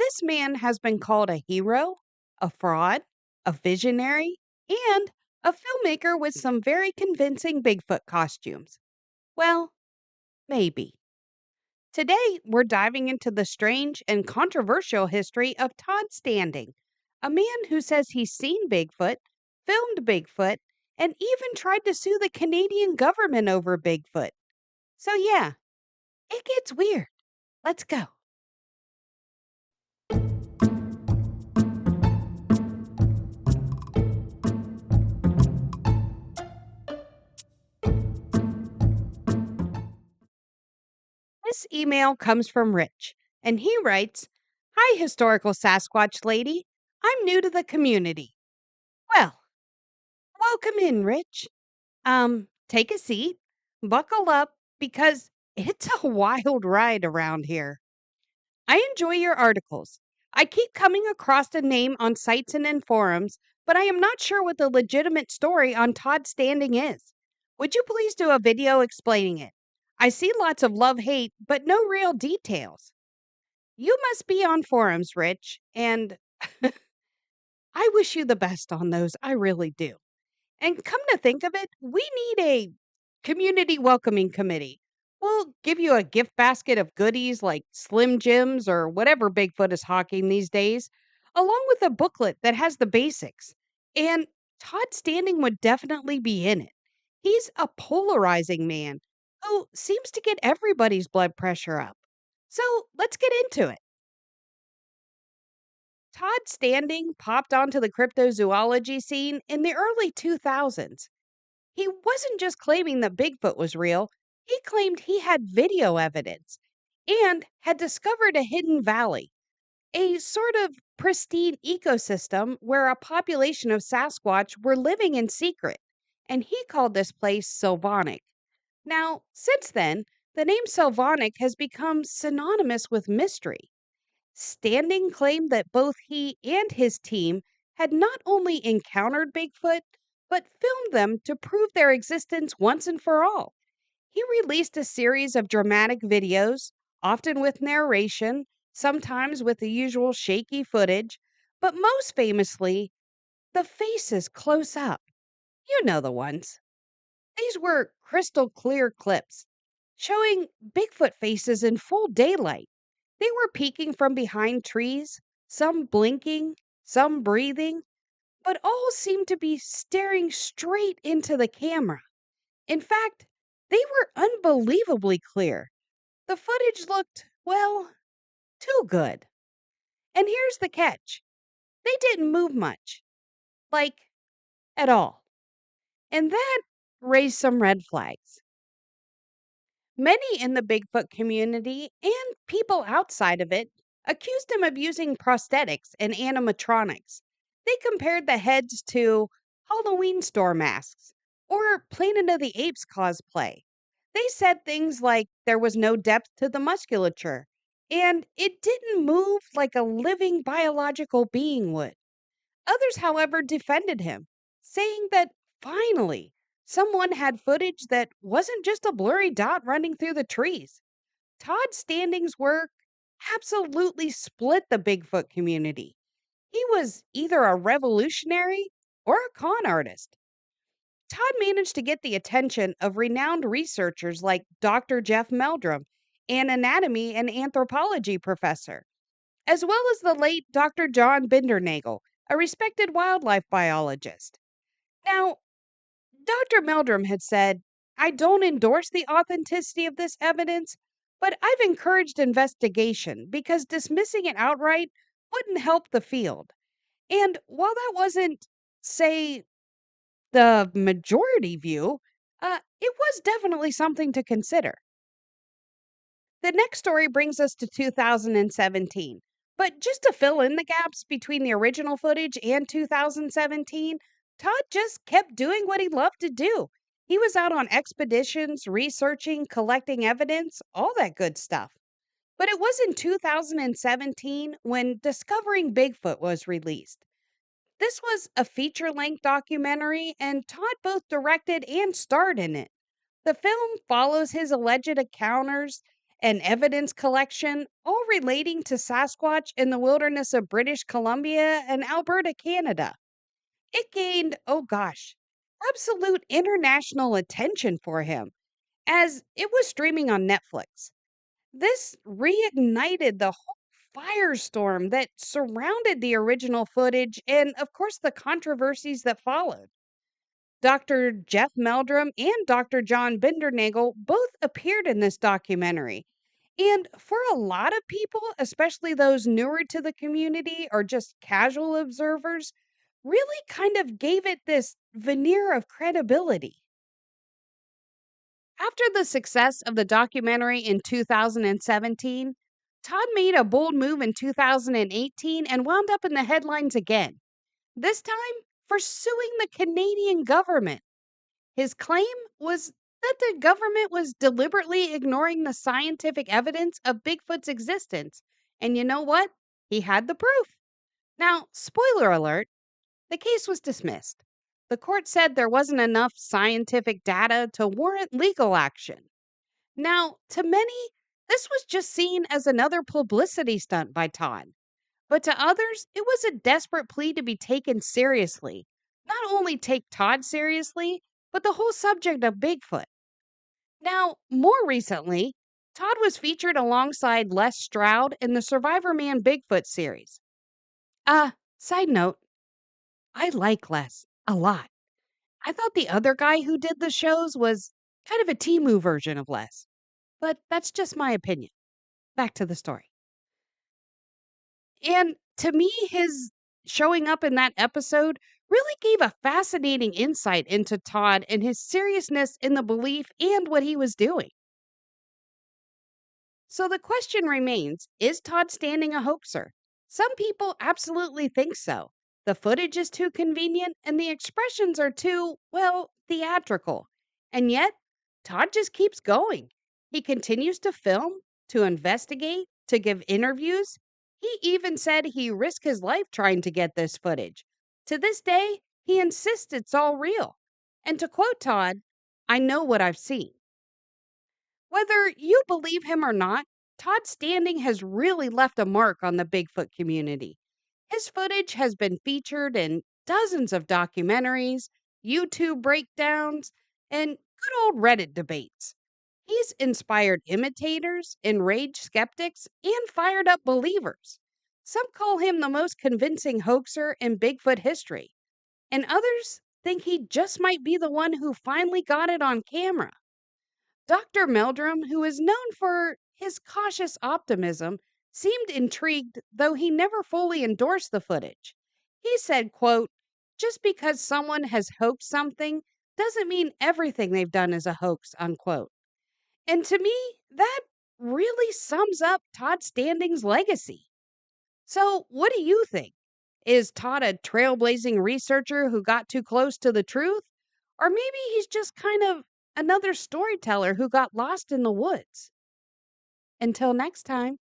this man has been called a hero, a fraud, a visionary, and a filmmaker with some very convincing Bigfoot costumes. Well, maybe. Today, we're diving into the strange and controversial history of Todd Standing, a man who says he's seen Bigfoot, filmed Bigfoot, and even tried to sue the Canadian government over Bigfoot. So, yeah, it gets weird. Let's go. This email comes from Rich, and he writes, "Hi, historical Sasquatch lady. I'm new to the community." Well, welcome in, Rich. Take a seat, buckle up, because it's a wild ride around here. I enjoy your articles. I keep coming across a name on sites and in forums, but I am not sure what the legitimate story on Todd Standing is. Would you please do a video explaining it? I see lots of love hate, but no real details. You must be on forums, Rich, and I wish you the best on those. I really do. And come to think of it, we need a community welcoming committee. We'll give you a gift basket of goodies like Slim Jims or whatever Bigfoot is hawking these days, along with a booklet that has the basics. And Todd Standing would definitely be in it. He's a polarizing man who seems to get everybody's blood pressure up. So let's get into it. Todd Standing popped onto the cryptozoology scene in the early 2000s. He wasn't just claiming that Bigfoot was real, he claimed he had video evidence and had discovered a hidden valley, a sort of pristine ecosystem where a population of Sasquatch were living in secret. And he called this place Sylvanic. Now, since then, the name Sylvanic has become synonymous with mystery. Standing claimed that both he and his team had not only encountered Bigfoot, but filmed them to prove their existence once and for all. He released a series of dramatic videos, often with narration, sometimes with the usual shaky footage, but most famously, the faces close up. You know the ones. These were crystal clear clips showing Bigfoot faces in full daylight. They were peeking from behind trees, some blinking, some breathing, but all seemed to be staring straight into the camera. In fact, they were unbelievably clear. The footage looked, well, too good. And here's the catch: they didn't move much, like at all. And that raised some red flags. Many in the Bigfoot community and people outside of it accused him of using prosthetics and animatronics. They compared the heads to Halloween store masks or Planet of the Apes cosplay. They said things like there was no depth to the musculature and it didn't move like a living biological being would. Others, however, defended him, saying that finally someone had footage that wasn't just a blurry dot running through the trees. Todd Standing's work absolutely split the Bigfoot community. He was either a revolutionary or a con artist. Todd managed to get the attention of renowned researchers like Dr. Jeff Meldrum, an anatomy and anthropology professor, as well as the late Dr. John Bindernagel, a respected wildlife biologist. Now, Dr. Meldrum had said, "I don't endorse the authenticity of this evidence, but I've encouraged investigation because dismissing it outright wouldn't help the field." And while that wasn't, say, the majority view, it was definitely something to consider. The next story brings us to 2017. But just to fill in the gaps between the original footage and 2017, Todd just kept doing what he loved to do. He was out on expeditions, researching, collecting evidence, all that good stuff. But it was in 2017 when Discovering Bigfoot was released. This was a feature length documentary, and Todd both directed and starred in it. The film follows his alleged encounters and evidence collection, all relating to Sasquatch in the wilderness of British Columbia and Alberta, Canada. It gained, oh gosh, absolute international attention for him as it was streaming on Netflix. This reignited the whole firestorm that surrounded the original footage and, of course, the controversies that followed. Dr. Jeff Meldrum and Dr. John Bindernagel both appeared in this documentary. And for a lot of people, especially those newer to the community or just casual observers, really kind of gave it this veneer of credibility. After the success of the documentary in 2017, Todd made a bold move in 2018 and wound up in the headlines again, this time for suing the Canadian government. His claim was that the government was deliberately ignoring the scientific evidence of Bigfoot's existence. And you know what? He had the proof. Now, spoiler alert, the case was dismissed. The court said there wasn't enough scientific data to warrant legal action. Now, to many, this was just seen as another publicity stunt by Todd. But to others, it was a desperate plea to be taken seriously. Not only take Todd seriously, but the whole subject of Bigfoot. Now, more recently, Todd was featured alongside Les Stroud in the Survivor Man Bigfoot series. Side note, I like Les a lot. I thought the other guy who did the shows was kind of a Timu version of Les, but that's just my opinion. Back to the story. And to me, his showing up in that episode really gave a fascinating insight into Todd and his seriousness in the belief and what he was doing. So the question remains, is Todd Standing a hoaxer? Some people absolutely think so. The footage is too convenient and the expressions are too, well, theatrical. And yet, Todd just keeps going. He continues to film, to investigate, to give interviews. He even said he risked his life trying to get this footage. To this day, he insists it's all real. And to quote Todd, I know what I've seen. Whether you believe him or not, Todd Standing has really left a mark on the Bigfoot community. His footage has been featured in dozens of documentaries, YouTube breakdowns, and good old Reddit debates. He's inspired imitators, enraged skeptics, and fired up believers. Some call him the most convincing hoaxer in Bigfoot history, and others think he just might be the one who finally got it on camera. Dr. Meldrum, who is known for his cautious optimism, seemed intrigued, though he never fully endorsed the footage. He said, quote, just because someone has hoaxed something doesn't mean everything they've done is a hoax, unquote. And to me, that really sums up Todd Standing's legacy. So, what do you think? Is Todd a trailblazing researcher who got too close to the truth? Or maybe he's just kind of another storyteller who got lost in the woods? Until next time.